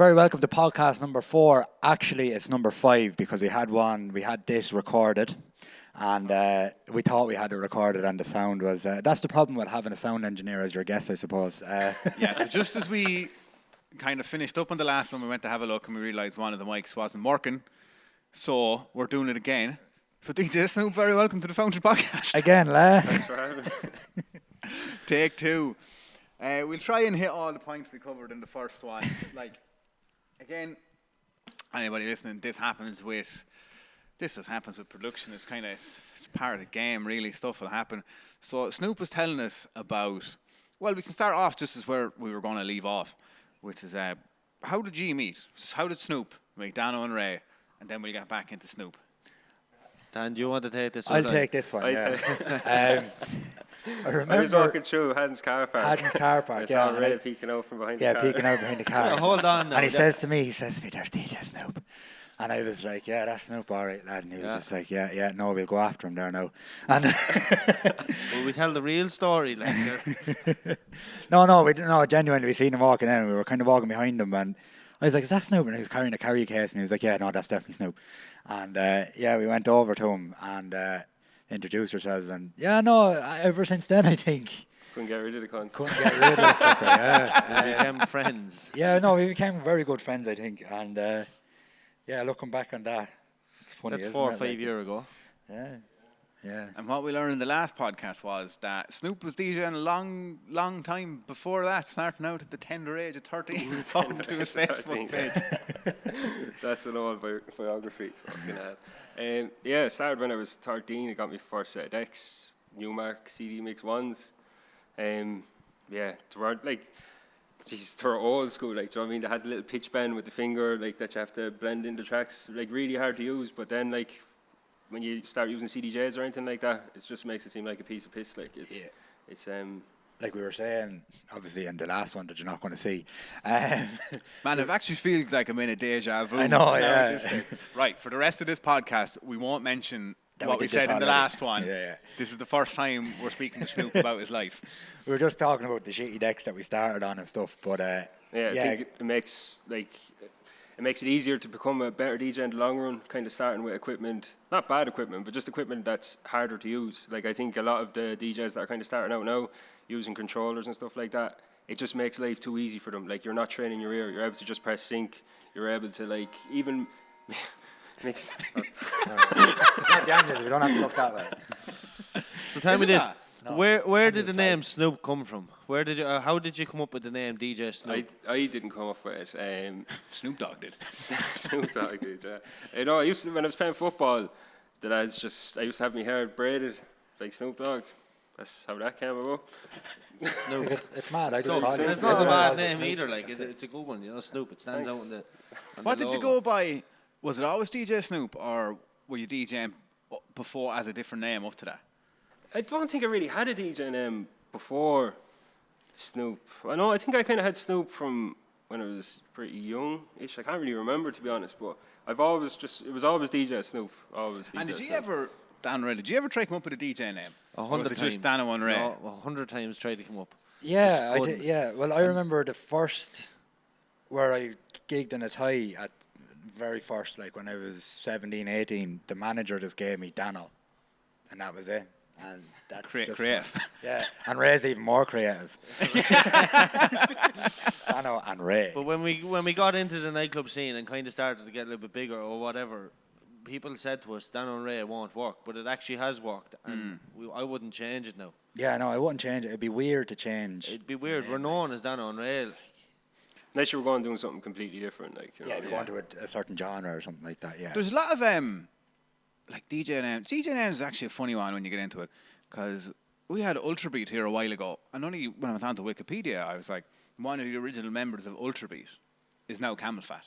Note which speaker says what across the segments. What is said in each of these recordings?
Speaker 1: very welcome to podcast number 4. Actually, it's number 5 because we had this recorded, and we thought we had it recorded, and the sound was. That's the problem with having a sound engineer as your guest, I suppose.
Speaker 2: Yeah, so just as we kind of finished up on the last one, we went to have a look and we realised one of the mics wasn't working, so we're doing it again. So DJ SNOOP, very welcome to the Foundry Podcast.
Speaker 1: Again, La.
Speaker 3: Thanks for having me.
Speaker 2: Take 2. We'll try and hit all the points we covered in the first one. Like, again, anybody listening, this just happens with production. It's kind of it's part of the game, really. Stuff will happen. So SNOOP was telling us about, well, we can start off just as where we were going to leave off, which is how did you meet? So how did SNOOP meet Dano and Ray? And then we'll get back into SNOOP.
Speaker 4: Dan, do you want to take this?
Speaker 1: I'll take this one, yeah. I
Speaker 3: was walking through Haddon's car park.
Speaker 1: I
Speaker 3: saw Ray peeking out from behind the car.
Speaker 1: Yeah, peeking out behind the car.
Speaker 4: Yeah, hold on now.
Speaker 1: And he says to me, there's DJ SNOOP. And I was like, yeah, that's SNOOP, all right, lad. And he was just like, yeah, no, we'll go after him there now. And
Speaker 4: will we tell the real story? Like,
Speaker 1: No, genuinely, we seen him walking in, and we were kind of walking behind him, and I was like, is that SNOOP? And he was carrying a carry case, and he was like, yeah, no, that's definitely SNOOP. And we went over to him and introduced ourselves, and ever since then, I think.
Speaker 3: Couldn't get rid of the cunt.
Speaker 4: We became friends.
Speaker 1: Yeah, no, we became very good friends, I think, and looking back on that, it's funny.
Speaker 4: That's 4 or 5 years ago.
Speaker 1: Yeah.
Speaker 2: And what we learned in the last podcast was that SNOOP was DJing a long time before that, starting out at the tender age of 13, talking to his Facebook page.
Speaker 3: That's an old biography. Fucking hell. It started when I was 13. I got my first set of decks, Newmark CD Mix 1s. They were they were old school, like, do you know what I mean? They had the little pitch bend with the finger, like, that you have to blend in the tracks, like, really hard to use, but then, like, when you start using CDJs or anything like that, it just makes it seem like a piece of piss. Like it's
Speaker 1: like we were saying, obviously in the last one that you're not going to see.
Speaker 2: Man, it actually feels like I'm in a deja vu.
Speaker 1: I know, yeah.
Speaker 2: Right, for the rest of this podcast, we won't mention what we said in the last one.
Speaker 1: Yeah.
Speaker 2: This is the first time we're speaking to SNOOP about his life.
Speaker 1: We were just talking about the shitty decks that we started on and stuff, but
Speaker 3: I think it makes it easier to become a better DJ in the long run, kind of starting with equipment, not bad equipment, but just equipment that's harder to use. Like, I think a lot of the DJs that are kind of starting out now, using controllers and stuff like that, it just makes life too easy for them. Like, you're not training your ear, you're able to just press sync, you're able to, like, even mix.
Speaker 1: It's not the Angels, we don't have to look that way.
Speaker 4: So tell me this.
Speaker 1: No.
Speaker 4: Where did the name SNOOP come from? How did you come up with the name DJ SNOOP?
Speaker 3: I didn't come up with it.
Speaker 2: Snoop Dogg did.
Speaker 3: Snoop Dogg did, yeah. When I was playing football, I used to have my hair braided like Snoop Dogg. That's how that came about.
Speaker 4: Snoop.
Speaker 1: It's mad. I just call it.
Speaker 4: It's not a bad name either. Like, it's a good one. You know, Snoop. It stands out on the.
Speaker 2: What did you go by? Was it always DJ SNOOP, or were you DJing before as a different name up to that?
Speaker 3: I don't think I really had a DJ name before SNOOP. I think I kind of had SNOOP from when I was pretty young-ish. I can't really remember, to be honest, but it was always DJ SNOOP. Always DJ
Speaker 2: And did you
Speaker 3: SNOOP.
Speaker 2: ever, Dan Ray, did you ever try to come up with a DJ name?
Speaker 4: 100
Speaker 2: or was it
Speaker 4: times.
Speaker 2: just Dano and Ray?
Speaker 4: No, 100 times tried to come up.
Speaker 1: Yeah, I
Speaker 4: Just
Speaker 1: did. Yeah, well, I remember the first where I gigged in a tie at very first, like when I was 17, 18, the manager just gave me Dano, and that was it. And that's just
Speaker 2: creative.
Speaker 1: Yeah, and Ray's even more creative. Dano and Ray.
Speaker 4: But when we got into the nightclub scene and kind of started to get a little bit bigger or whatever, people said to us, Dano and Ray won't work, but it actually has worked, and I wouldn't change it now.
Speaker 1: Yeah, no, I wouldn't change it. It'd be weird to change.
Speaker 4: It'd be weird. We're known as Dano and Ray. Like.
Speaker 3: Unless you were going doing something completely different, like, you know.
Speaker 1: If you want to a certain genre or something like that, yeah.
Speaker 2: There's a lot of like DJ names. DJ names is actually a funny one when you get into it, because we had Ultrabeat here a while ago, and only when I went onto Wikipedia, I was like, one of the original members of Ultrabeat is now Camel Fat.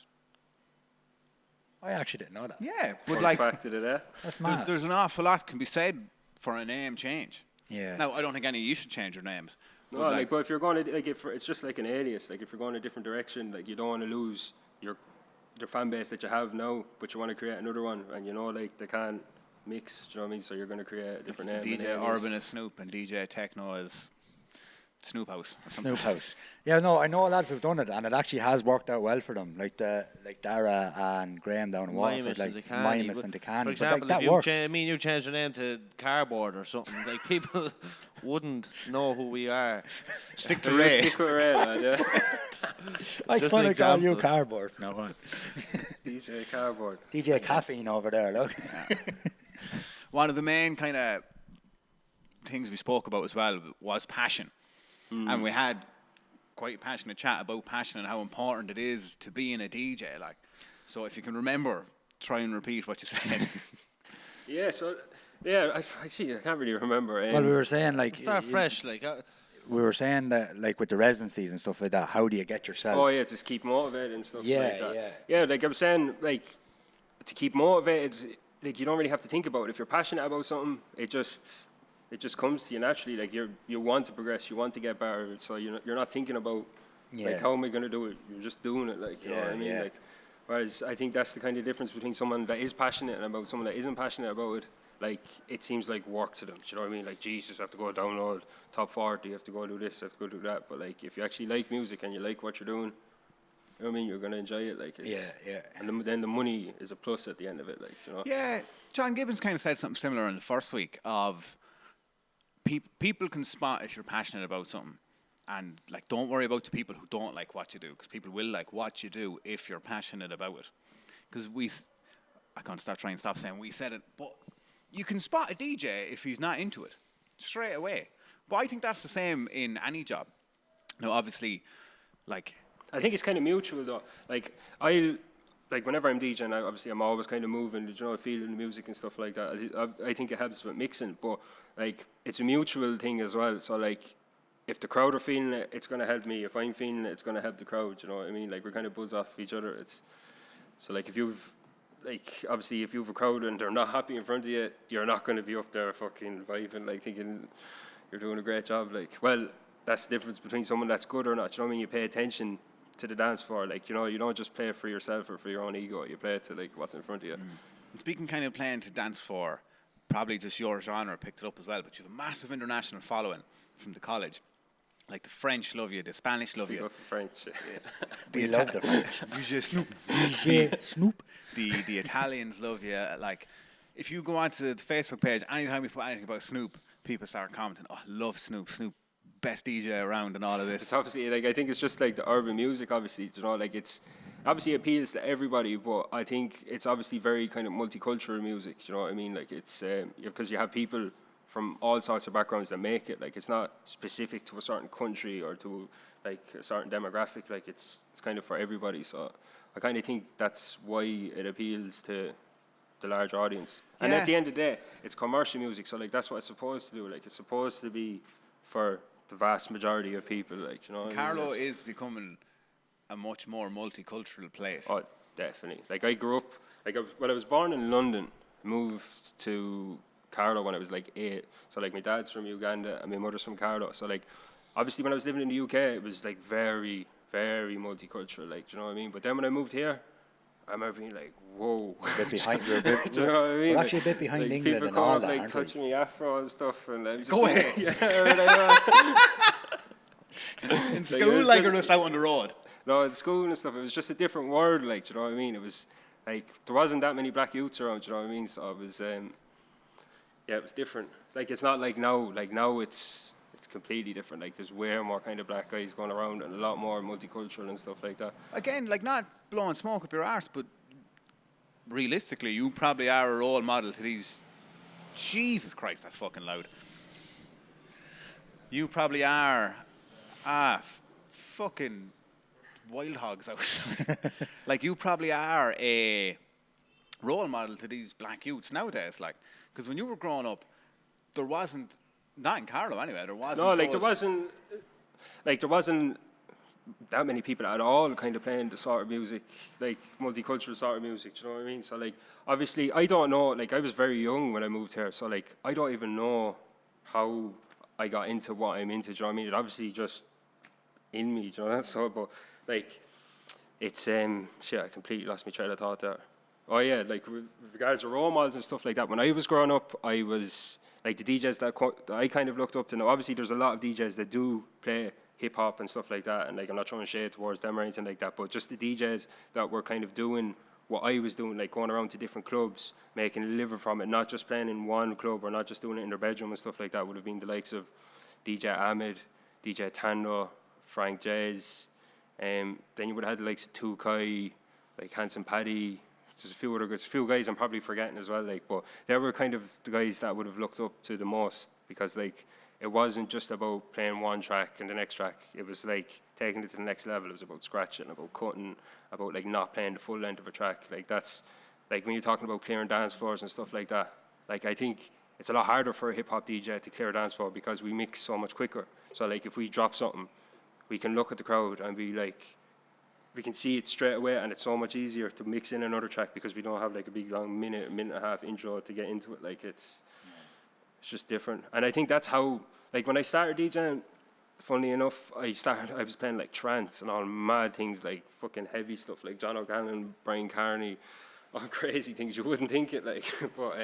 Speaker 1: I actually didn't know that.
Speaker 2: Yeah, but
Speaker 3: Fun
Speaker 2: like,
Speaker 3: fact of the day.
Speaker 1: That's mad.
Speaker 2: there's an awful lot can be said for a name change.
Speaker 1: Yeah.
Speaker 2: Now, I don't think any of you should change your names.
Speaker 3: No, but if you're going to, like, it's just like an alias. Like, if you're going a different direction, like, you don't want to lose your fan base that you have now, but you want to create another one, and like, they can't mix, do you know what I mean? So you're going to create a different name.
Speaker 2: DJ Urban is SNOOP and DJ Techno is Snoop House or something.
Speaker 1: Snoop House. Yeah, no, I know lads who've done it, and it actually has worked out well for them. Like Dara and Graham down in Waterford, like Mimus and Decani.
Speaker 4: For example,
Speaker 1: but
Speaker 4: if
Speaker 1: that works.
Speaker 4: you change your name to Cardboard or something, like people wouldn't know who we are.
Speaker 2: Stick to Ray.
Speaker 3: Stick with Ray, lad, yeah.
Speaker 1: I
Speaker 4: Just
Speaker 1: want
Speaker 4: an
Speaker 1: to call you
Speaker 4: example.
Speaker 1: Cardboard from now on.
Speaker 3: DJ Cardboard.
Speaker 1: DJ Caffeine over there, look.
Speaker 2: One of the main kind of things we spoke about as well was passion. And we had quite a passionate chat about passion and how important it is to being a DJ. Like, so if you can remember, try and repeat what you said.
Speaker 3: Yeah, so, yeah, I see, I can't really remember.
Speaker 1: Well, we were saying like
Speaker 4: Start fresh, like.
Speaker 1: we were saying that like with the residencies and stuff like that. How do you get yourself?
Speaker 3: Oh, yeah, just keep motivated and stuff
Speaker 1: Yeah,
Speaker 3: like that.
Speaker 1: yeah.
Speaker 3: Yeah, like I was saying, like, to keep motivated, like, you don't really have to think about it. If you're passionate about something, it just comes to you naturally. Like, you want to progress, you want to get better, so you're not thinking about, like, how am I going to do it? You're just doing it, like, you know what I mean?
Speaker 1: Yeah.
Speaker 3: Like, whereas I think that's the kind of difference between someone that is passionate and about someone that isn't passionate about it. Like, it seems like work to them, do you know what I mean? Like, Jesus, I have to go download top 40, you have to go do this, I have to go do that. But, like, if you actually like music and you like what you're doing, you know what I mean? You're going to enjoy it, like. It's,
Speaker 1: Yeah.
Speaker 3: And then the money is a plus at the end of it, like, you know?
Speaker 2: Yeah, John Gibbons kind of said something similar in the first week of people can spot if you're passionate about something. And, like, don't worry about the people who don't like what you do, because people will like what you do if you're passionate about it. Because I can't stop saying we said it, but you can spot a DJ if he's not into it straight away. But I think that's the same in any job. Now, obviously, like,
Speaker 3: I think it's kind of mutual though. Like whenever I'm DJing, obviously I'm always kind of moving, you know, feeling the music and stuff like that. I think it helps with mixing, but like it's a mutual thing as well. So like if the crowd are feeling it, it's going to help me. If I'm feeling it, it's going to help the crowd. You know what I mean? Like we're kind of buzz off each other. So like if you've obviously if you have a crowd and they're not happy in front of you, you're not going to be up there fucking vibing, like thinking you're doing a great job. Like, well, that's the difference between someone that's good or not. You know what I mean? You pay attention to the dance floor. Like, you know, you don't just play for yourself or for your own ego. You play to like what's in front of you.
Speaker 2: Speaking kind of playing to dance for, probably just your genre picked it up as well, but you have a massive international following from the college. Like the French love you, the Spanish love
Speaker 3: You
Speaker 2: you.
Speaker 3: love the French.
Speaker 1: We love the French.
Speaker 2: DJ SNOOP.
Speaker 1: DJ SNOOP.
Speaker 2: The Italians love you. Like, if you go onto the Facebook page, anytime we put anything about Snoop, people start commenting, "Oh, love Snoop. Snoop, best DJ around," and all of this.
Speaker 3: It's obviously like I think it's just like the urban music. Obviously, you know, like it's obviously appeals to everybody, but I think it's obviously very kind of multicultural music. You know what I mean? Like it's because you have people from all sorts of backgrounds that make it. Like it's not specific to a certain country or to like a certain demographic. Like it's kind of for everybody. So I kind of think that's why it appeals to the large audience. And
Speaker 2: Yeah.
Speaker 3: at the end of the day, it's commercial music. So like that's what it's supposed to do. Like it's supposed to be for the vast majority of people. Like, you know,
Speaker 2: Carlo is becoming a much more multicultural place.
Speaker 3: Oh, definitely. Like I grew up. Like I was born in London, moved to Carlo when I was like 8. So like my dad's from Uganda and my mother's from Carlo. So like obviously when I was living in the UK, it was like very, very multicultural. Like, do you know what I mean? But then when I moved here, I remember being like, whoa.
Speaker 1: A bit behind. We're, a bit,
Speaker 3: Do you know what I mean?
Speaker 1: we're actually a bit behind
Speaker 3: like
Speaker 1: England
Speaker 3: people
Speaker 1: and
Speaker 3: come
Speaker 1: all
Speaker 3: up,
Speaker 1: that,
Speaker 3: like
Speaker 1: aren't we?
Speaker 3: touching me afro and stuff, and I'm just
Speaker 2: Go ahead. In
Speaker 3: it
Speaker 2: school,
Speaker 3: was
Speaker 2: like,
Speaker 3: good.
Speaker 2: or just out on the road?
Speaker 3: No, in school and stuff, it was just a different world, like, do you know what I mean? It was, like, there wasn't that many black youths around, do you know what I mean? So it was, yeah, it was different. Like, it's not like now. Like, now it's completely different. Like, there's way more kind of black guys going around and a lot more multicultural and stuff like that.
Speaker 2: Again, like, not blowing smoke up your arse, but realistically, you probably are a role model to these... Jesus Christ, that's fucking loud. You probably are... fucking wild hogs out. Like, you probably are a role model to these black youths nowadays, like, because when you were growing up, there wasn't, not in Carlo anyway, there wasn't.
Speaker 3: No, like, there
Speaker 2: those-
Speaker 3: wasn't that many people at all kind of playing the sort of music, like, multicultural sort of music, do you know what I mean? So, like, obviously, I don't know, like, I was very young when I moved here, so, like, I don't even know how I got into what I'm into, do you know what I mean? It obviously just in me, do you know that? So, but, like, it's, shit, I completely lost my train of thought there. Oh, yeah, like, with regards to role models and stuff like that, when I was growing up, I was, like the DJs that I kind of looked up to. Now, obviously, there's a lot of DJs that do play hip hop and stuff like that, and like I'm not throwing shade towards them or anything like that, but just the DJs that were kind of doing what I was doing, like going around to different clubs, making a living from it, not just playing in one club or not just doing it in their bedroom and stuff like that, would have been the likes of DJ Ahmed, DJ Tando, Frank Jazz. Then you would have had the likes of Tukai, like Hanson Paddy. There's a few guys I'm probably forgetting as well, like, but they were kind of the guys that I would have looked up to the most, because like it wasn't just about playing one track and the next track. It was like taking it to the next level. It was about scratching, about cutting, about like not playing the full length of a track. Like that's like when you're talking about clearing dance floors and stuff like that. Like I think it's a lot harder for a hip hop DJ to clear a dance floor because we mix so much quicker. So like if we drop something, we can look at the crowd and be like, we can see it straight away, and it's so much easier to mix in another track because we don't have like a big long minute and a half intro to get into it. Like it's just different. And I think that's how, like when I started DJing, funnily enough, I was playing like trance and all mad things, like fucking heavy stuff like John O'Gannon, Brian Carney, all crazy things you wouldn't think it, like. But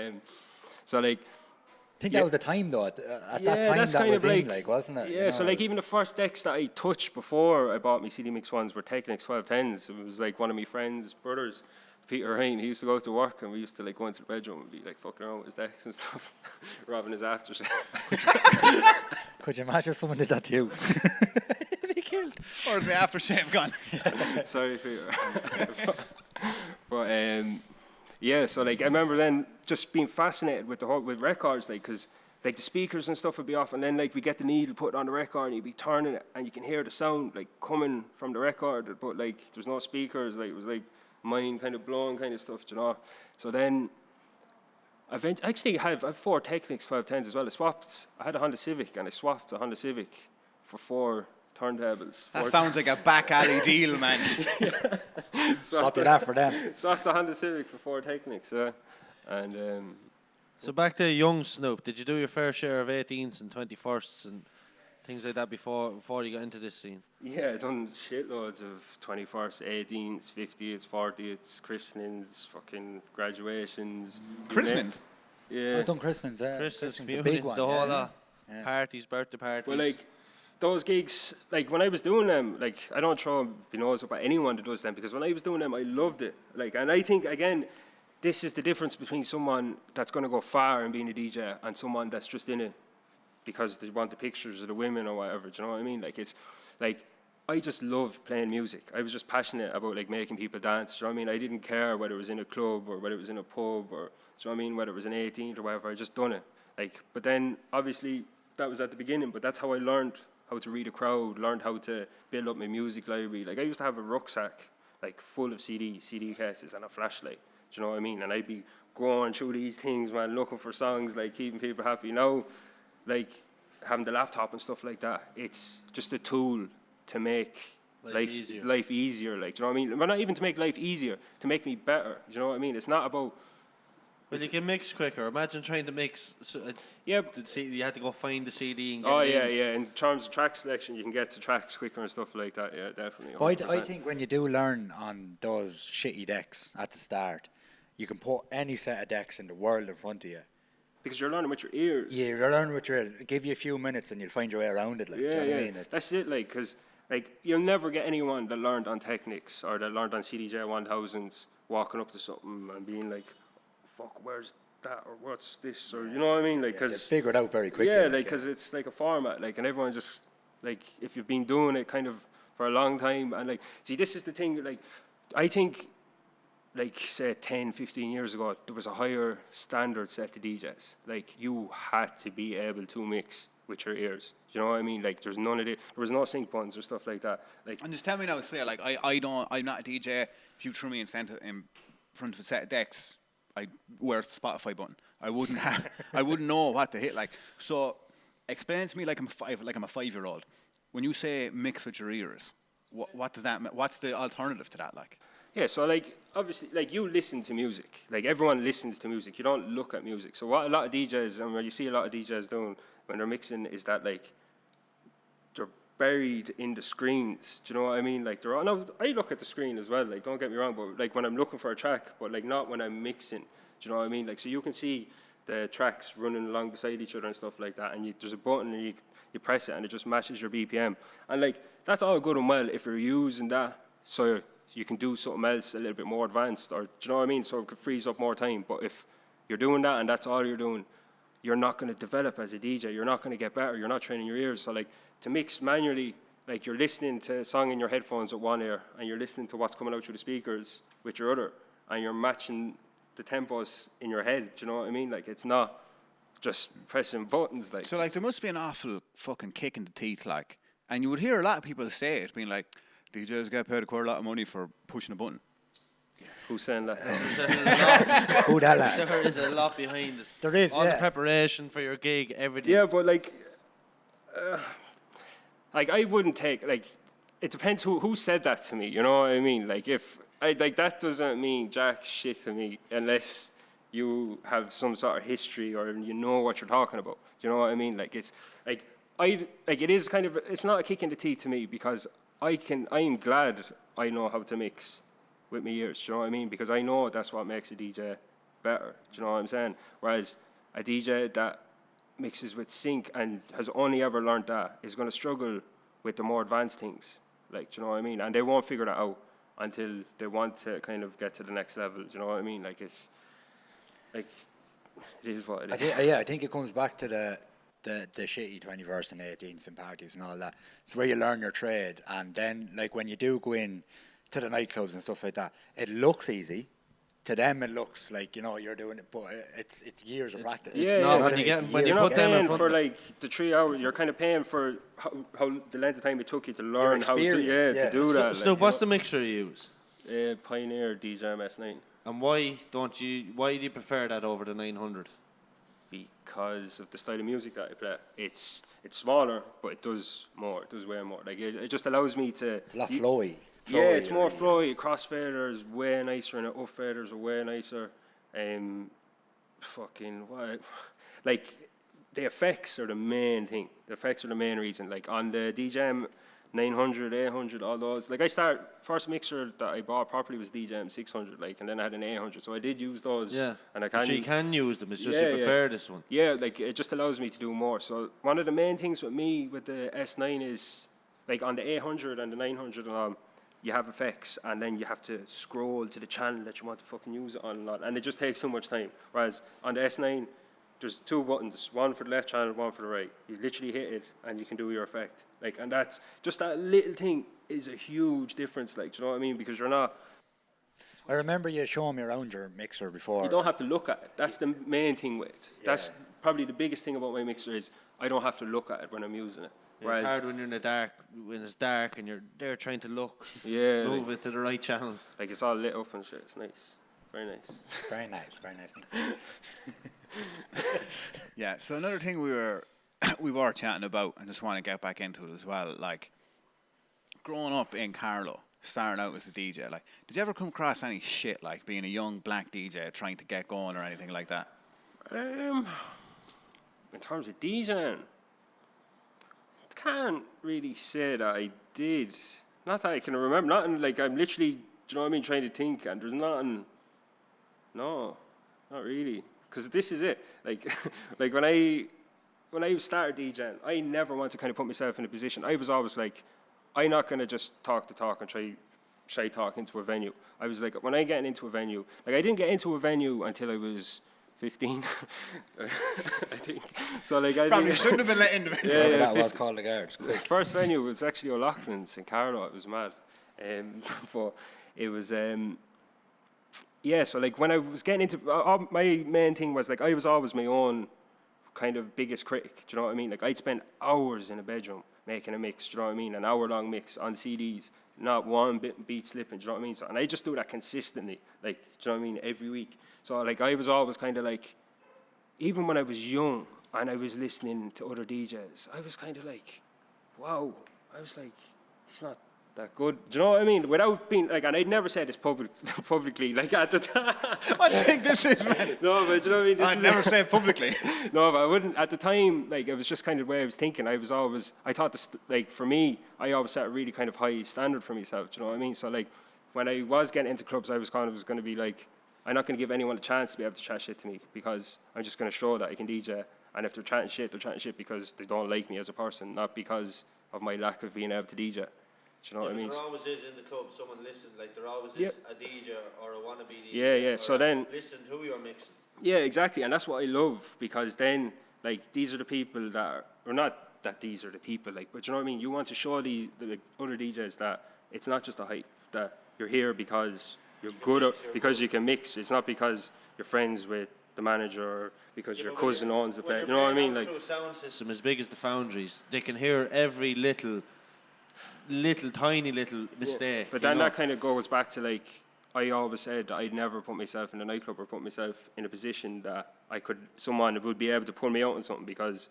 Speaker 3: so like,
Speaker 1: I think that was the time though. At that time,
Speaker 3: that's
Speaker 1: that
Speaker 3: kind
Speaker 1: was
Speaker 3: of
Speaker 1: in,
Speaker 3: like,
Speaker 1: wasn't it?
Speaker 3: Yeah,
Speaker 1: You know,
Speaker 3: so like even the first decks that I touched before I bought my CD Mix ones were Technics 1210s. It was like one of my friends' brothers, Peter Ryan. He used to go to work and we used to like go into the bedroom and be like fucking around with his decks and stuff, robbing his aftershave.
Speaker 1: Could you imagine if someone did that to you? You'd be killed.
Speaker 2: Or the aftershave gone.
Speaker 3: Sorry, Peter. But yeah, so like I remember then just being fascinated with with records, like because like the speakers and stuff would be off, and then like we get the needle put on the record, and you'd be turning it, and you can hear the sound like coming from the record, but like there's no speakers, like it was like mind kind of blowing kind of stuff, you know. So then actually I have 4 Technics 1210s as well. I had a Honda Civic, and I swapped a Honda Civic for 4 turntables.
Speaker 2: That sounds like a back alley deal, man.
Speaker 1: Swap it out for them.
Speaker 3: Swapped the Honda Civic for 4 Technics, and
Speaker 4: So back to young Snoop, did you do your fair share of 18s and 21sts and things like that before you got into this scene?
Speaker 3: yeah, I done shitloads of 21st, 18s, 50s, 40s, christenings, fucking graduations.
Speaker 2: Christenings?
Speaker 3: Yeah.
Speaker 1: I've done christenings,
Speaker 4: Christmas,
Speaker 1: Christenings, a
Speaker 4: communions,
Speaker 1: big one.
Speaker 4: the whole
Speaker 1: yeah.
Speaker 4: lot.
Speaker 1: Yeah.
Speaker 4: Parties, birthday parties.
Speaker 3: Well, like, those gigs, like, when I was doing them, like, I don't throw my nose up at anyone that does them, because when I was doing them, I loved it. Like, and I think, again, this is the difference between someone that's going to go far in being a DJ and someone that's just in it because they want the pictures of the women or whatever, do you know what I mean? Like, it's, like, I just loved playing music. I was just passionate about, like, making people dance, do you know what I mean? I didn't care whether it was in a club or whether it was in a pub or, do you know what I mean, whether it was an 18th or whatever, I just done it. Like, but then, obviously, that was at the beginning, but that's how I learned how to read a crowd, learned how to build up my music library. Like, I used to have a rucksack, like, full of CD cases and a flashlight. Do you know what I mean? And I'd be going through these things, man, looking for songs, like, keeping people happy. Now, like, having the laptop and stuff like that, it's just a tool to make life easier. Like, do you know what I mean? Well, not even to make life easier, to make me better. Do you know what I mean? It's not about...
Speaker 4: But you can mix quicker. Imagine trying to mix.
Speaker 3: Yeah.
Speaker 4: You had to go find the CD and get
Speaker 3: Oh,
Speaker 4: it
Speaker 3: yeah,
Speaker 4: in.
Speaker 3: yeah. In terms of track selection, you can get to tracks quicker and stuff like that. Yeah, definitely.
Speaker 1: But I
Speaker 3: 100%.
Speaker 1: think when you do learn on those shitty decks at the start, you can put any set of decks in the world in front of you.
Speaker 3: Because you're learning with your ears.
Speaker 1: Yeah, you're learning with your ears. Give you a few minutes and you'll find your way around it. Like, do you know what I mean?
Speaker 3: That's it. Like, because like you'll never get anyone that learned on Technics or that learned on CDJ 1000s walking up to something and being like, "Fuck, where's that?" or "What's this?" or you know what I mean? Like,
Speaker 1: They
Speaker 3: because
Speaker 1: figure it out very quickly.
Speaker 3: yeah, like because it's like a format. Like, and everyone just like if you've been doing it kind of for a long time and like see, this is the thing. Like, I think. Like, say, 10, 15 years ago, there was a higher standard set to DJs. Like, you had to be able to mix with your ears. Do you know what I mean? Like, there's none of it. There was no sync buttons or stuff like that. Like,
Speaker 2: And just tell me now, say, like, I'm not a DJ. If you threw me in front of a set of decks, I'd wear the Spotify button. I wouldn't know what to hit. Like, so explain to me like I'm a 5-year-old. When you say mix with your ears, what does that mean? What's the alternative to that, like?
Speaker 3: yeah, so, like, obviously, like, you listen to music. Like, everyone listens to music. You don't look at music. So what a lot of DJs, and what you see a lot of DJs doing when they're mixing is that, like, they're buried in the screens. Do you know what I mean? Like, they're all, no, I look at the screen as well. Like, don't get me wrong, but, like, when I'm looking for a track, but, like, not when I'm mixing. Do you know what I mean? Like, so you can see the tracks running along beside each other and stuff like that, and there's a button and you press it and it just matches your BPM. And like that's all good and well if you're using that so you can do something else a little bit more advanced, or do you know what I mean? So it could freeze up more time. But if you're doing that and that's all you're doing, you're not going to develop as a DJ. You're not going to get better. You're not training your ears. So like to mix manually, like you're listening to a song in your headphones with one ear and you're listening to what's coming out through the speakers with your other, and you're matching the tempos in your head. Do you know what I mean? Like it's not just pressing buttons. Like
Speaker 2: So like there must be an awful fucking kick in the teeth, like, and you would hear a lot of people say it, being like, DJs get paid quite a lot of money for pushing a button.
Speaker 3: who's saying that?
Speaker 1: Who that lad?
Speaker 4: There is a lot behind it.
Speaker 1: There is,
Speaker 4: all
Speaker 1: yeah.
Speaker 4: the preparation for your gig, everything.
Speaker 3: Yeah, but like I wouldn't take, like, it depends who said that to me, you know what I mean? Like, if, like, that doesn't mean jack shit to me unless you have some sort of history or you know what you're talking about. Do you know what I mean? Like, it's, like, it is kind of, it's not a kick in the teeth to me because I'm glad I know how to mix with my ears, do you know what I mean? Because I know that's what makes a DJ better, do you know what I'm saying? Whereas a DJ that mixes with sync and has only ever learned that is going to struggle with the more advanced things, like, do you know what I mean? And they won't figure that out until they want to kind of get to the next level, do you know what I mean? Like, it's, like, it is what it is.
Speaker 1: I think it comes back to the shitty 21st and 18th and parties and all that. It's where you learn your trade, and then, like, when you do go in to the nightclubs and stuff like that, it looks easy. To them, it looks like, you know, you're doing it, but it's years of practice.
Speaker 3: Yeah,
Speaker 1: Do you know
Speaker 3: yeah.
Speaker 1: what I
Speaker 4: When you
Speaker 1: mean?
Speaker 4: get-
Speaker 1: It's
Speaker 4: when
Speaker 1: years
Speaker 3: You're
Speaker 1: of
Speaker 3: not
Speaker 4: them in
Speaker 3: paying
Speaker 4: front
Speaker 3: for
Speaker 4: of-
Speaker 3: like the 3 hours. You're kind of paying for how the length of time it took you to learn how to
Speaker 1: experience,
Speaker 3: to do that.
Speaker 4: Snoop, what's the mixture you use?
Speaker 3: Pioneer DJM S9?
Speaker 4: And why do you prefer that over the 900?
Speaker 3: Because of the style of music that I play. It's smaller, but it does more. It does way more. Like it just allows me to.
Speaker 1: It's a lot flowy.
Speaker 3: Yeah, it's more flowy. Crossfaders way nicer, and up faders are way nicer. Fucking what? Like the effects are the main thing. The effects are the main reason. Like on the DJM 900, 800, all those. Like first mixer that I bought properly was DJM 600. Like, and then I had an 800. So I did use those.
Speaker 4: Yeah,
Speaker 3: and I can.
Speaker 4: so you can use them. It's just
Speaker 3: Yeah,
Speaker 4: you prefer this one.
Speaker 3: Yeah, like it just allows me to do more. So one of the main things with me with the S9 is like on the 800 and the 900 and all, you have effects and then you have to scroll to the channel that you want to fucking use it on and all, and it just takes too much time. Whereas on the S9, there's 2 buttons, one for the left channel, one for the right. You literally hit it and you can do your effect. Like, and that's just that little thing is a huge difference. Like, do you know what I mean? Because you're not.
Speaker 1: I remember you showing me around your mixer before.
Speaker 3: You don't have to look at it. That's the main thing with it. That's probably the biggest thing about my mixer is I don't have to look at it when I'm using it.
Speaker 4: Yeah, it's hard when you're in the dark, when it's dark and you're there trying to look.
Speaker 3: Yeah,
Speaker 4: Move it to the right channel.
Speaker 3: like it's all lit up and shit. It's nice, very nice.
Speaker 1: Very nice, very nice. Mixer.
Speaker 2: Yeah, so another thing we were chatting about, and just want to get back into it as well, like, growing up in Carlow, starting out as a DJ, like, did you ever come across any shit, like, being a young black DJ trying to get going or anything like that?
Speaker 3: In terms of DJing, can't really say that I did. Not that I can remember. Nothing, like, I'm literally, do you know what I mean, trying to think, and there's nothing. No, not really. Because this is it. Like, like when I started DJing, I never wanted to kind of put myself in a position. I was always like, I'm not going to just talk the talk and try talk into a venue. I was like, when I get into a venue, like I didn't get into a venue until I was 15, I think. So like I
Speaker 2: Probably
Speaker 3: think,
Speaker 2: shouldn't have been let in the venue.
Speaker 3: yeah,
Speaker 1: That
Speaker 3: 15.
Speaker 1: was called the guards.
Speaker 3: The first venue was actually O'Loughlin's in Carlow. It was mad. But it was, yeah, so like when I was getting into, my main thing was like I was always my own kind of biggest critic. Do you know what I mean? Like I'd spend hours in a bedroom making a mix, do you know what I mean? An hour-long mix on CDs, not one beat slipping, do you know what I mean? So, and I just do that consistently, like, do you know what I mean, every week. So like I was always kind of like, even when I was young and I was listening to other DJs, I was kind of like, wow. I was like, he's not that good. Do you know what I mean? Without being like, and I'd never said this publicly, like at the time.
Speaker 2: What do you think this is, man?
Speaker 3: No, but do you know what I mean?
Speaker 2: I'd never say it publicly.
Speaker 3: No, but I wouldn't. At the time, like, it was just kind of the way I was thinking. I thought this, like, for me, I always set a really kind of high standard for myself. Do you know what I mean? So, like, when I was getting into clubs, I was kind of going to be like, I'm not going to give anyone a chance to be able to chat shit to me, because I'm just going to show that I can DJ. And if they're chatting shit because they don't like me as a person, not because of my lack of being able to DJ. Do you know what I mean?
Speaker 4: There always is in the club someone listen, like there always
Speaker 3: Yeah.
Speaker 4: is a DJ or a wannabe DJ.
Speaker 3: Yeah, yeah. So then,
Speaker 4: listen to who you're mixing.
Speaker 3: yeah, exactly, and that's what I love, because then, like, these are the people that are, or not that these are the people, like, but you know what I mean? You want to show the like, other DJs that it's not just a hype, that you're here because you're good at, because you can mix. It's not because you're friends with the manager or because your cousin owns the place. You know what I mean? Like,
Speaker 4: through a sound system as big as the Foundries, they can hear every little tiny little mistake.
Speaker 3: but then that kind of goes back to, like, I always said that I'd never put myself in a nightclub or put myself in a position that someone would be able to pull me out on something, because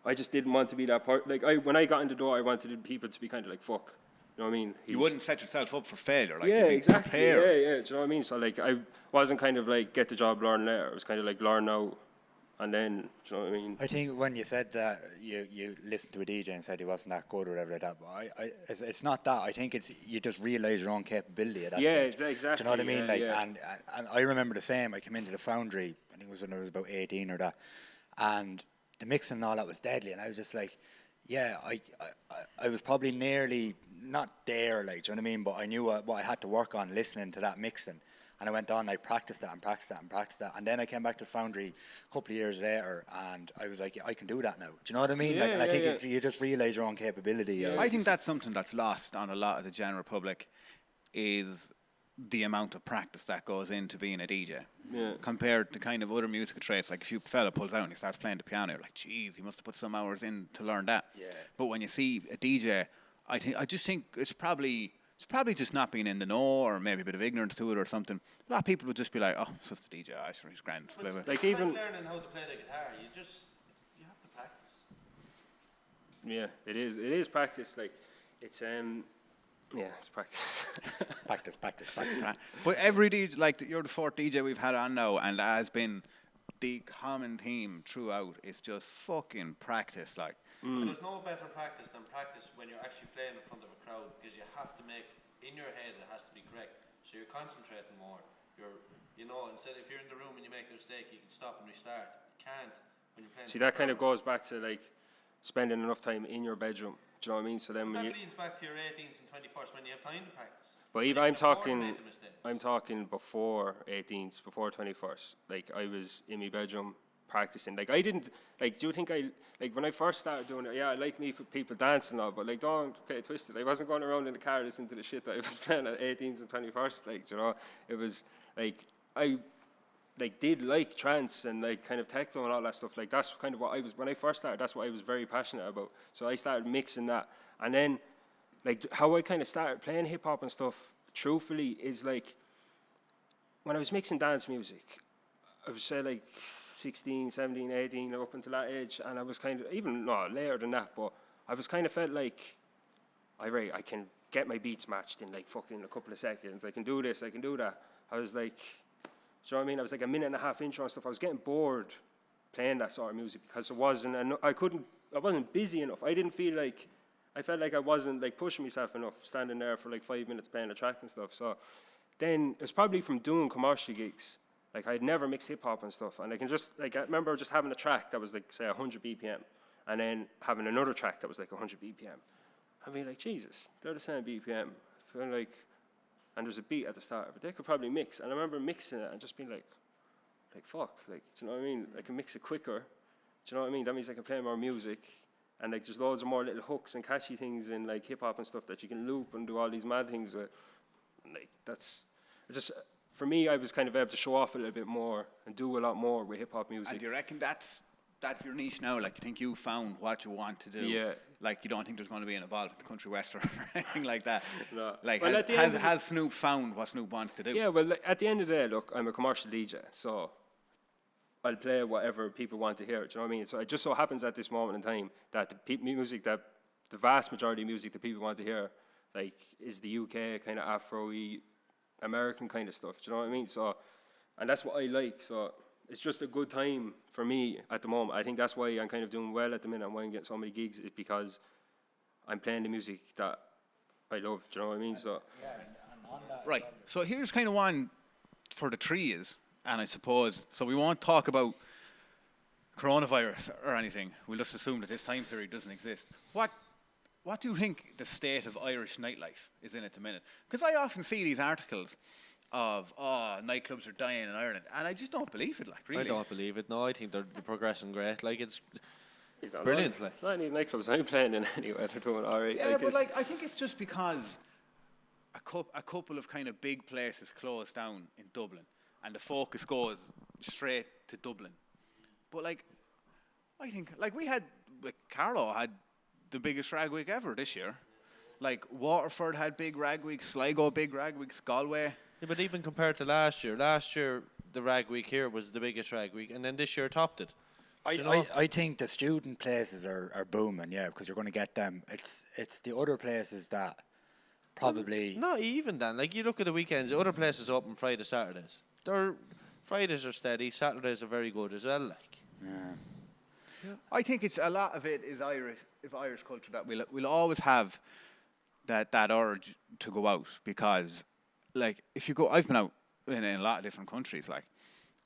Speaker 3: I just didn't want to be that part. Like, when I got in the door, I wanted people to be kind of like, fuck. You know what I mean?
Speaker 2: You wouldn't set yourself up for failure. Like,
Speaker 3: yeah,
Speaker 2: you'd be
Speaker 3: exactly.
Speaker 2: prepared.
Speaker 3: Yeah. Do you know what I mean? So, like, I wasn't kind of like, get the job, learn later. It was kind of like, learn now, and then, do you know what I mean?
Speaker 1: I think when you said that you listened to a DJ and said he wasn't that good or whatever like that, but it's not that. I think it's you just realise your own capability at that stage.
Speaker 3: Exactly.
Speaker 1: Do you know what I mean?
Speaker 3: Yeah,
Speaker 1: Like,
Speaker 3: yeah.
Speaker 1: and I remember the same. I came into the Foundry, I think it was when I was about 18 or that, and the mixing and all that was deadly, and I was just like, yeah, I was probably nearly not there, like, do you know what I mean? But I knew what I had to work on listening to that mixing. And I went on, I practiced that. And then I came back to Foundry a couple of years later, and I was like, yeah, I can do that now. Do you know what I mean?
Speaker 3: Yeah,
Speaker 1: like, and I think
Speaker 3: yeah.
Speaker 1: you just realise your own capability.
Speaker 2: I think that's something that's lost on a lot of the general public, is the amount of practice that goes into being a DJ.
Speaker 3: Yeah.
Speaker 2: Compared to kind of other musical traits. Like, if you fella pulls out and he starts playing the piano, you're like, geez, he must have put some hours in to learn that.
Speaker 1: Yeah.
Speaker 2: But when you see a DJ, I just think it's probably just not being in the know, or maybe a bit of ignorance to it or something. A lot of people would just be like, oh, it's just a DJ, he's grand. Whatever.
Speaker 3: Like,
Speaker 4: It's
Speaker 3: even
Speaker 4: like learning how to play the guitar. You have to practice.
Speaker 3: yeah, it is practice. Like, it's it's practice.
Speaker 1: Practice.
Speaker 2: But every DJ, like, you're the fourth DJ we've had on now, and that has been the common theme throughout. It's just fucking practice, like.
Speaker 4: There's no better practice than practice when you're actually playing in front of a crowd, because you have to make, in your head, it has to be correct. So you're concentrating more. Instead, if you're in the room and you make a mistake, you can stop and restart. You can't when you're playing.
Speaker 3: See, that kind of goes back to, like, spending enough time in your bedroom. Do you know what I mean? So then when
Speaker 4: That leads back to your 18th and 21st when you have time to practice.
Speaker 3: But
Speaker 4: You
Speaker 3: even
Speaker 4: can afford to make the mistakes.
Speaker 3: I'm talking before 18th, before 21st. Like, I was in my bedroom practicing. Like, I didn't, like, do you think when I first started doing it, yeah, I like me people dancing and all, but, like, don't get it twisted. I wasn't going around in the car listening to the shit that I was playing at 18th and 21st. Like, do you know, it was, like, I, like, did like trance and, like, kind of techno and all that stuff. Like, that's kind of what I was, when I first started, that's what I was very passionate about. So I started mixing that. And then, like, how I kind of started playing hip-hop and stuff, truthfully, is, like, when I was mixing dance music, I would say, like, 16, 17, 18, up until that age, and I was kind of, even later than that, but I was kind of felt like, I can get my beats matched in, like, fucking a couple of seconds. I can do this, I can do that. I was like, do you know what I mean? I was like a minute and a half intro and stuff. I was getting bored playing that sort of music because I wasn't busy enough. I felt like I wasn't, like, pushing myself enough, standing there for, like, 5 minutes playing a track and stuff. So then it was probably from doing commercial gigs. Like, I had never mixed hip-hop and stuff. And I remember just having a track that was, like, say, 100 BPM, and then having another track that was, like, 100 BPM. I mean, like, Jesus, they're the same BPM. I feel like, and there's a beat at the start, but they could probably mix. And I remember mixing it and just being like, fuck, like, do you know what I mean? I can mix it quicker. Do you know what I mean? That means I can play more music. And, like, there's loads of more little hooks and catchy things in, like, hip-hop and stuff that you can loop and do all these mad things with. And, like, that's just... For me, I was kind of able to show off a little bit more and do a lot more with hip-hop music.
Speaker 2: And do you reckon that's your niche now? Like, do you think you found what you want to do?
Speaker 3: Yeah.
Speaker 2: Like, you don't think there's going to be an Evolve at the Country Western or anything like that?
Speaker 3: No.
Speaker 2: Like,
Speaker 3: Well,
Speaker 2: has Snoop found what Snoop wants to do?
Speaker 3: Yeah, well, like, at the end of the day, look, I'm a commercial DJ, so I'll play whatever people want to hear. Do you know what I mean? So it just so happens at this moment in time that the vast majority of music that people want to hear, like, is the UK kind of Afro-y, American kind of stuff. Do you know what I mean? So, and that's what I like. So it's just a good time for me at the moment. I think that's why I'm kind of doing well at the minute and why I'm getting so many gigs, is because I'm playing the music that I love. Do you know what I mean? So
Speaker 1: Yeah, and on that,
Speaker 2: Right. So here's kind of one for the trees, and I suppose, so we won't talk about coronavirus or anything. We'll just assume that this time period doesn't exist. What do you think the state of Irish nightlife is in at the minute? Because I often see these articles of, nightclubs are dying in Ireland, and I just don't believe it, like, really.
Speaker 5: I don't believe it. No, I think they're progressing great. Like, it's
Speaker 3: He's not
Speaker 5: brilliant.
Speaker 3: wrong.
Speaker 5: Like,
Speaker 3: Not any nightclubs I'm playing in anyway. They're doing all right.
Speaker 2: Yeah,
Speaker 3: like,
Speaker 2: but
Speaker 3: it's-
Speaker 2: like, I think it's just because a couple of kind of big places closed down in Dublin, and the focus goes straight to Dublin. But like, I think like Carlow had the biggest rag week ever this year. Like Waterford had big rag weeks, Sligo big rag weeks, Galway.
Speaker 5: yeah, but even compared to last year the rag week here was the biggest rag week, and then this year topped it. Do you know?
Speaker 1: I think the student places are booming, yeah, because you're going to get them. It's the other places that probably.
Speaker 5: Not even then. Like, you look at the weekends, the other places open Friday, Saturdays. Fridays are steady, Saturdays are very good as well. Like,
Speaker 2: I think it's a lot of it is Irish culture that we'll always have that urge to go out, because like if you go, I've been out in a lot of different countries, like,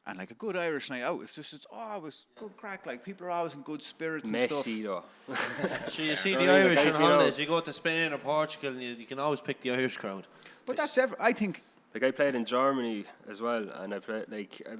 Speaker 2: and like a good Irish night out, it's always good crack. Like people are always in good spirits and stuff.
Speaker 3: messy though.
Speaker 5: so you see
Speaker 3: I
Speaker 5: the
Speaker 3: mean,
Speaker 5: Irish
Speaker 3: like, I
Speaker 5: on
Speaker 3: see
Speaker 5: holidays,
Speaker 3: those.
Speaker 5: you go to Spain or Portugal, and you can always pick the Irish crowd.
Speaker 2: But that's I think.
Speaker 3: Like I played in Germany as well, and I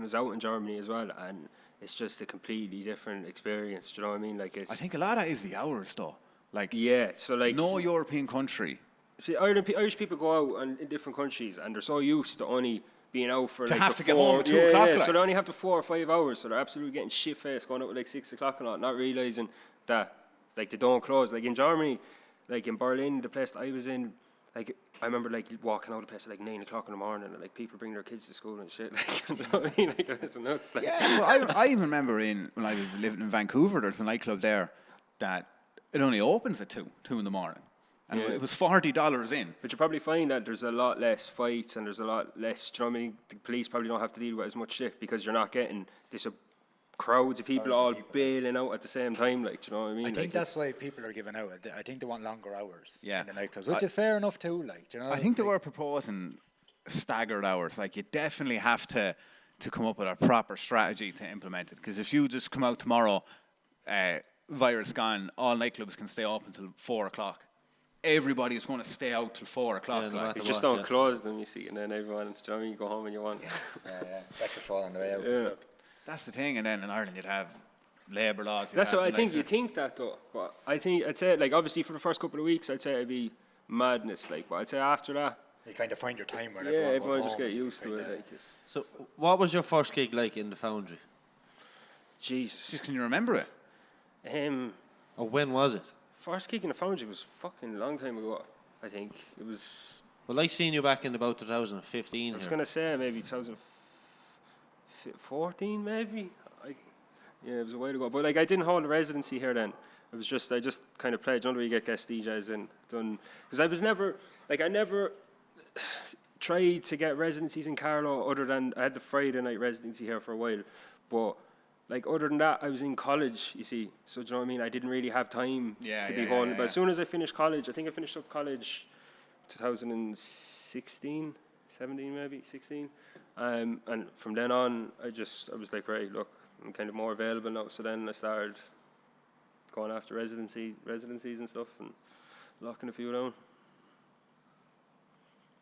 Speaker 3: was out in Germany as well, and it's just a completely different experience. Do you know what I mean? Like
Speaker 2: I think a lot of it is the hours though. Like
Speaker 3: yeah. So like
Speaker 2: no European country
Speaker 3: see, Irish people go out in different countries, and they're so used to only being out for
Speaker 2: To
Speaker 3: like
Speaker 2: have
Speaker 3: the
Speaker 2: to get home
Speaker 3: 4
Speaker 2: at 2 o'clock,
Speaker 3: Yeah,
Speaker 2: like.
Speaker 3: so they only have the 4 or 5 hours, so they're absolutely getting shit faced going out at like 6 o'clock and all, not realizing that like they don't close. Like in Germany, like in Berlin, the place that I was in, like I remember like walking out of the place at like 9 o'clock in the morning, and like people bring their kids to school and shit. Like, you know what I mean? Like it's nuts. Like,
Speaker 2: Yeah, well, I even remember when I was living in Vancouver, there's a nightclub there that it only opens at 2 in the morning. And
Speaker 3: Yeah.
Speaker 2: it was $40 in.
Speaker 3: But you probably find that there's a lot less fights and there's a lot less, do you know what I mean? The police probably don't have to deal with as much shit because you're not getting this crowds of people all bailing out at the same time, like, do you know what I mean?
Speaker 1: I think
Speaker 3: like,
Speaker 1: that's why people are giving out. I think they want longer hours
Speaker 2: Yeah.
Speaker 1: in the nightclubs, which is fair enough too. Like, you know,
Speaker 2: I think they
Speaker 1: like,
Speaker 2: were proposing staggered hours. Like you definitely have to come up with a proper strategy to implement it. Because if you just come out tomorrow, virus gone, all nightclubs can stay open until 4 o'clock. Everybody's going to stay out till 4 o'clock.
Speaker 5: Yeah, no
Speaker 2: like.
Speaker 5: matter
Speaker 3: you just
Speaker 5: what,
Speaker 3: don't
Speaker 5: yeah.
Speaker 3: close them, you see, and then everyone, do you know what I mean? You go home when you want.
Speaker 1: breakfast fall on the way out.
Speaker 3: Yeah.
Speaker 2: That's the thing. And then in Ireland, you'd have labour laws. you'd
Speaker 3: That's
Speaker 2: have
Speaker 3: what I
Speaker 2: the
Speaker 3: think.
Speaker 2: like-
Speaker 3: You think that though, but I think I'd say like obviously for the first couple of weeks, I'd say it'd be madness. Like, but I'd say after that,
Speaker 1: You kind of find your time when
Speaker 3: yeah,
Speaker 1: everyone
Speaker 3: everyone
Speaker 1: goes
Speaker 3: just
Speaker 1: home.
Speaker 3: get used to
Speaker 1: Kind
Speaker 3: it.
Speaker 1: of-
Speaker 3: Like, it's,
Speaker 5: So, what was your first gig like in the Foundry?
Speaker 3: Jesus.
Speaker 2: Just can you remember it?
Speaker 5: Or when was it?
Speaker 3: First gig in the Foundry was fucking long time ago. I think it was.
Speaker 5: Well, I seen you back in about 2015
Speaker 3: I was
Speaker 5: here.
Speaker 3: gonna say maybe 2014, maybe. Yeah, it was a while ago. But like, I didn't hold a residency here then. It was just I just kind of played. You know, where you get guest DJs in done because I was never like I never tried to get residencies in Carlow other than I had the Friday night residency here for a while, but. Like, other than that, I was in college, you see. So, do you know what I mean? I didn't really have time to be holding. But as soon as I finished college, I think I finished up college 2016, 17 maybe, 16. And from then on, I was like, right, look, I'm kind of more available now. So then I started going after residencies and stuff and locking a few down.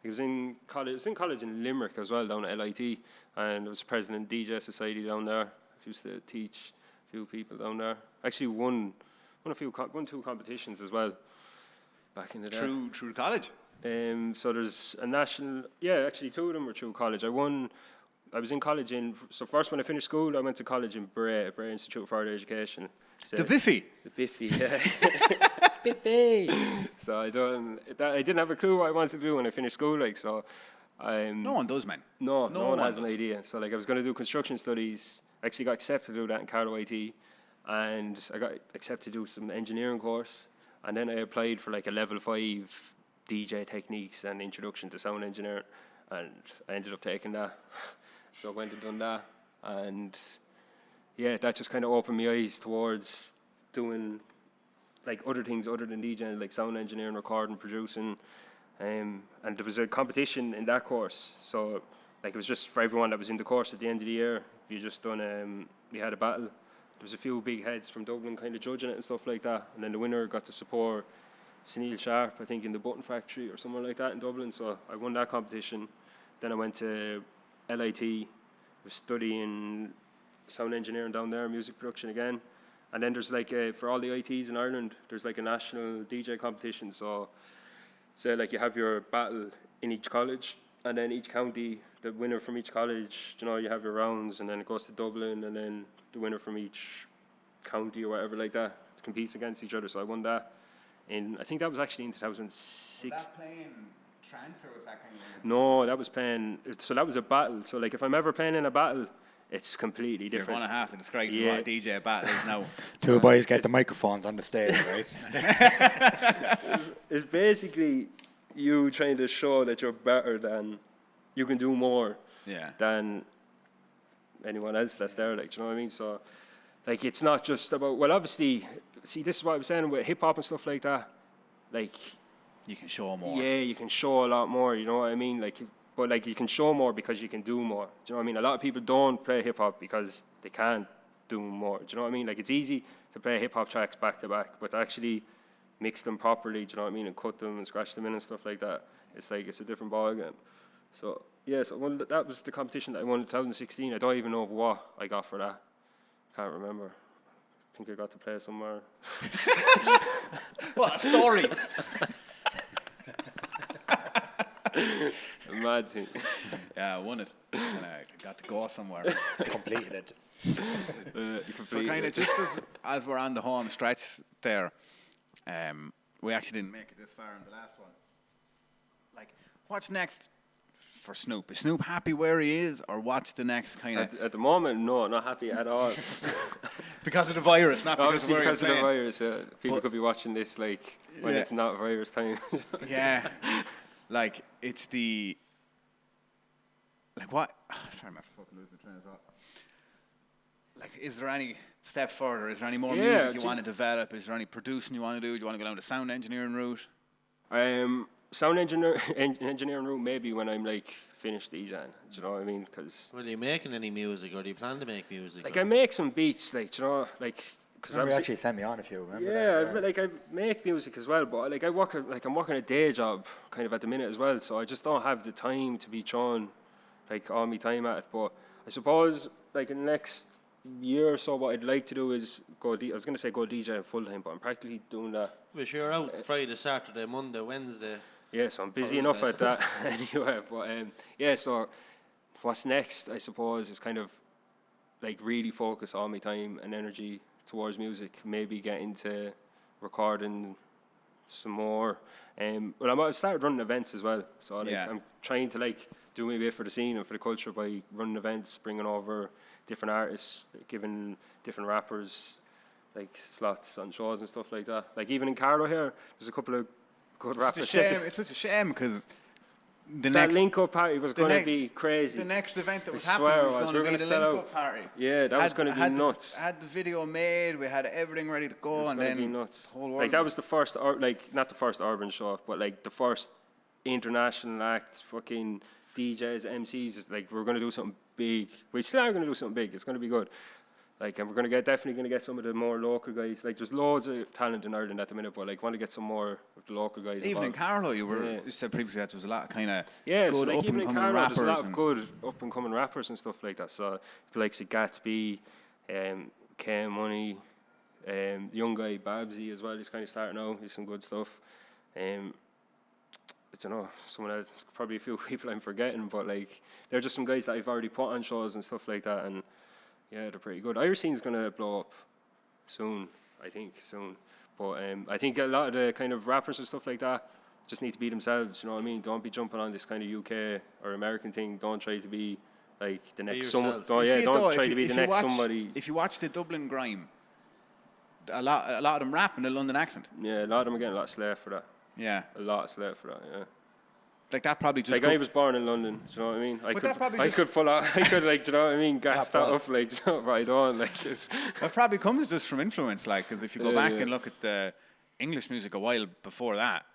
Speaker 3: I was in college in Limerick as well, down at LIT. And I was president of DJ Society down there. I used to teach a few people down there. Actually won 2 competitions as well back in the day.
Speaker 2: Through college.
Speaker 3: So there's a national, actually 2 of them were through college. I was in college so first when I finished school, I went to college in Bray Institute of Further Education. So
Speaker 2: The Biffy.
Speaker 3: The Biffy, yeah.
Speaker 1: Biffy.
Speaker 3: So I didn't have a clue what I wanted to do when I finished school, like, so.
Speaker 2: No one does, man.
Speaker 3: No one has an
Speaker 2: does.
Speaker 3: idea. So like I was going to do construction studies. Actually got accepted to do that in Carlow IT, and I got accepted to do some engineering course, and then I applied for like a level 5 DJ techniques and introduction to sound engineering, and I ended up taking that. So I went and done that, and yeah, that just kind of opened my eyes towards doing like other things other than DJing, like sound engineering, recording, producing. And there was a competition in that course, so like it was just for everyone that was in the course at the end of the year. We just done, we had a battle. There was a few big heads from Dublin kind of judging it and stuff like that. And then the winner got to support Sunil Sharp, I think, in the Button Factory or somewhere like that in Dublin. So I won that competition. Then I went to LIT, was studying sound engineering down there, music production again. And then there's like, for all the ITs in Ireland, there's like a national DJ competition. So like you have your battle in each college, and then each county, the winner from each college, you know, you have your rounds, and then it goes to Dublin, and then the winner from each county or whatever like that competes against each other. So I won that. And I think that was actually in 2006.
Speaker 2: Was that playing trance or was that kind of...
Speaker 3: No, that was playing, so that was a battle. So like if I'm ever playing in a battle, it's completely different.
Speaker 2: You're going to have to describe what a DJ battle is now.
Speaker 1: Two boys get the microphones on the stage, right?
Speaker 3: It's basically you trying to show that you're better than, you can do more than anyone else that's there, like, do you know what I mean? So, like, it's not just about, well, obviously, see, this is what I was saying with hip-hop and stuff like that, like...
Speaker 2: You can show more.
Speaker 3: Yeah, you can show a lot more, you know what I mean? Like, but, like, you can show more because you can do more, do you know what I mean? A lot of people don't play hip-hop because they can't do more, do you know what I mean? Like, it's easy to play hip-hop tracks back-to-back, but to actually mix them properly, do you know what I mean? And cut them and scratch them in and stuff like that, it's like, it's a different ballgame. So, yeah, so that was the competition that I won in 2016. I don't even know what I got for that. Can't remember. I think I got to play somewhere.
Speaker 2: What a story!
Speaker 3: A mad thing.
Speaker 2: Yeah, I won it. And I got to go somewhere.
Speaker 1: Completed it.
Speaker 2: So kind of just as we're on the home stretch there, we actually didn't make it this far in the last one. Like, what's next for Snoop? Is Snoop happy where he is, or what's the next kind of...
Speaker 3: At the moment, no, not happy at all.
Speaker 2: Because of the virus, not because
Speaker 3: Obviously
Speaker 2: of where
Speaker 3: because of
Speaker 2: you're
Speaker 3: the
Speaker 2: playing.
Speaker 3: virus, yeah. People could be watching this, like, when it's not virus time.
Speaker 2: Yeah. Like, it's the... Like, what... sorry, I'm fucking losing the train of thought. Like, is there any step further? Is there any more music you want to develop? Is there any producing you want to do? Do you want to go down the sound engineering route?
Speaker 3: Sound engineering route maybe when I'm like finished DJing. Do you know what I mean? Because
Speaker 5: Are you making any music, or do you plan to make music?
Speaker 3: like I make some beats, like, do you know, like because
Speaker 1: You actually sent me on a few. Remember
Speaker 3: yeah,
Speaker 1: that?
Speaker 3: like I make music as well, but like I'm working a day job kind of at the minute as well, so I just don't have the time to be throwing like all my time at it. But I suppose like in the next year or so, what I'd like to do is I was going to say go DJ full time, but I'm practically doing that.
Speaker 5: Wish you're out Friday, Saturday, Monday, Wednesday.
Speaker 3: Yeah, so I'm busy enough at that anyway. But yeah, so what's next, I suppose, is kind of like really focus all my time and energy towards music. Maybe get into recording some more. Well, I started running events as well, so like, I'm trying to like do my bit for the scene and for the culture by running events, bringing over different artists, giving different rappers like slots on shows and stuff like that. Like even in Carlow here, there's a couple of good rappers.
Speaker 2: It's such a shame because
Speaker 3: that link-up party was going to be crazy.
Speaker 2: The next event that was
Speaker 3: I
Speaker 2: happening
Speaker 3: swear
Speaker 2: was
Speaker 3: we
Speaker 2: going to
Speaker 3: were
Speaker 2: be
Speaker 3: gonna
Speaker 2: the
Speaker 3: sell
Speaker 2: link-up party.
Speaker 3: Yeah, that was going to be nuts.
Speaker 2: Had the video made, we had everything ready to go, and then
Speaker 3: be nuts.
Speaker 2: whole world.
Speaker 3: Like that was the first, not the first urban show, but like the first international act, fucking DJs, MCs. Like we're going to do something big. We still are going to do something big. It's going to be good. Like, and we're going to definitely going to get some of the more local guys. Like, there's loads of talent in Ireland at the minute, but like, want to get some more of the local guys.
Speaker 2: Even
Speaker 3: involved.
Speaker 2: in Carlow, you said previously that there was a lot of kind of
Speaker 3: good
Speaker 2: good
Speaker 3: like
Speaker 2: up
Speaker 3: even
Speaker 2: and
Speaker 3: in
Speaker 2: coming
Speaker 3: Carlow,
Speaker 2: rappers.
Speaker 3: there's a lot of good up and coming rappers and stuff like that. So, like Gatsby, K Money, young guy Babsy as well. He's kind of starting out. He's some good stuff. I don't know, someone else, probably a few people I'm forgetting, but like they're just some guys that I've already put on shows and stuff like that, and yeah, they're pretty good. Irish scene's gonna blow up soon, I think, But I think a lot of the kind of rappers and stuff like that just need to be themselves. You know what I mean? Don't be jumping on this kind of UK or American thing. Don't try to be like the next someone. Don't try to be the next somebody.
Speaker 2: If you watch the Dublin grime, a lot of them rap in a London accent.
Speaker 3: Yeah, a lot of them are getting a lot of slave for that.
Speaker 2: Yeah,
Speaker 3: a lot of slave for that. Yeah.
Speaker 2: Like that probably just.
Speaker 3: Like I was born in London, do you know what I mean? I
Speaker 2: But
Speaker 3: could,
Speaker 2: that probably
Speaker 3: I
Speaker 2: just-
Speaker 3: could pull out, I could like, do you know what I mean? Gas that up, like, do you know, but I don't, like, it's.
Speaker 2: That probably comes just from influence, like, because if you go
Speaker 3: Yeah,
Speaker 2: back
Speaker 3: yeah.
Speaker 2: and look at the English music a while before that,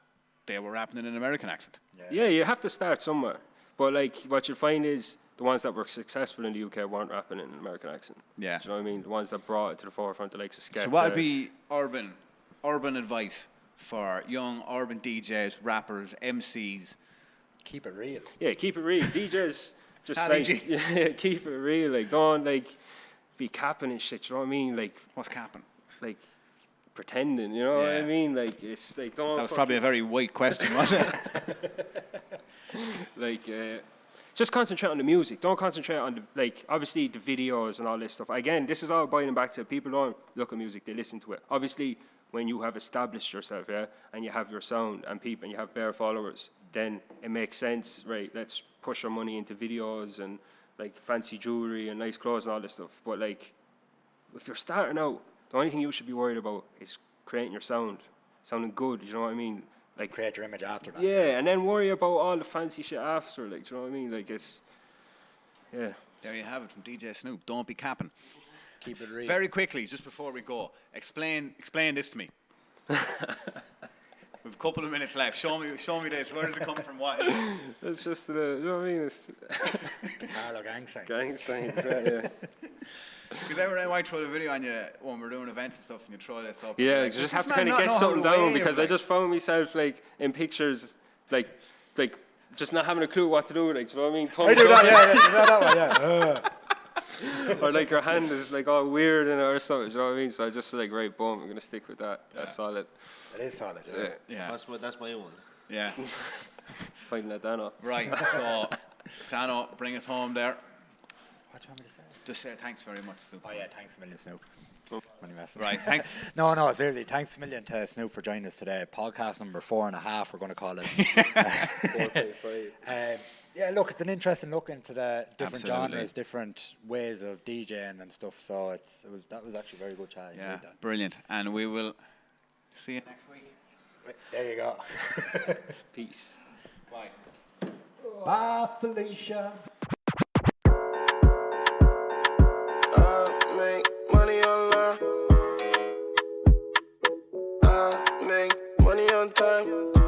Speaker 2: they were rapping in an American accent.
Speaker 3: Yeah, you have to start somewhere. But like, what you'll find is the ones that were successful in the UK weren't rapping in an American accent.
Speaker 2: Yeah.
Speaker 3: Do you know what I mean? The ones that brought it to the forefront, the likes of Skepta.
Speaker 2: So what would be urban advice for young urban DJs, rappers, MCs?
Speaker 1: Keep it real.
Speaker 3: Yeah, keep it real. DJs just
Speaker 2: Ali
Speaker 3: like
Speaker 2: G.
Speaker 3: yeah, keep it real. Like, don't like be capping and shit. You know what I mean? Like,
Speaker 2: What's capping?
Speaker 3: like pretending. You know what I
Speaker 2: Yeah.
Speaker 3: mean? Like, it's like don't.
Speaker 2: That was probably a very white question, wasn't it?
Speaker 3: Like, just concentrate on the music. Don't concentrate on the, like, obviously the videos and all this stuff. Again, this is all boiling back to people don't look at music, they listen to it. Obviously, when you have established yourself, yeah, and you have your sound and people, and you have bare followers, then it makes sense, right? Let's push our money into videos and like fancy jewelry and nice clothes and all this stuff. But like, if you're starting out, the only thing you should be worried about is creating your sound, sounding good. You know what I mean? Like,
Speaker 1: Create your image after that.
Speaker 3: yeah, and then worry about all the fancy shit after. Like, do you know what I mean? Like, it's yeah.
Speaker 2: There you have it from DJ Snoop. Don't be capping.
Speaker 1: Keep it real.
Speaker 2: Very quickly, just before we go, explain this to me. We've a couple of minutes left. Show me this. Where did it come from? What?
Speaker 3: It's just you know what I mean? It's
Speaker 1: Carlo gang sign.
Speaker 3: gang signs, yeah.
Speaker 2: Because every time I throw the video on you when we're doing events and stuff, and you throw this up.
Speaker 3: Yeah,
Speaker 2: like,
Speaker 3: you just have to
Speaker 2: man
Speaker 3: kind of
Speaker 2: not
Speaker 3: get
Speaker 2: know how
Speaker 3: something
Speaker 2: to
Speaker 3: down
Speaker 2: wave,
Speaker 3: because I
Speaker 2: like.
Speaker 3: just found myself like in pictures, like just not having a clue what to do. Like, do you know what I mean?
Speaker 1: I do that, yeah, you know that one, yeah.
Speaker 3: Or like your hand is like all weird in it or something. Do you know what I mean? So I just like, right, boom, I'm gonna stick with that. That's solid.
Speaker 1: It is solid, yeah.
Speaker 3: Yeah,
Speaker 2: Yeah.
Speaker 5: That's my one.
Speaker 2: Yeah.
Speaker 3: fighting that Dano.
Speaker 2: Right. So, Dano, bring us home there.
Speaker 1: What do you want me to say?
Speaker 2: Just say thanks very much, Snoop.
Speaker 1: Oh yeah, thanks a million, Snoop. Money messing.
Speaker 2: Right. Thanks.
Speaker 1: No, seriously, thanks a million to Snoop for joining us today. Podcast number 4.5, we're going to call it.
Speaker 3: 4.5.
Speaker 1: Yeah, look, it's an interesting look into the different
Speaker 2: Absolutely.
Speaker 1: genres, different ways of DJing and stuff. So that was actually a very good chat. You
Speaker 2: Yeah.
Speaker 1: did that.
Speaker 2: Brilliant. And we will see you next week.
Speaker 1: There you go.
Speaker 3: Peace.
Speaker 2: Bye.
Speaker 1: Bye, Felicia.
Speaker 6: I make money online. I make money on time.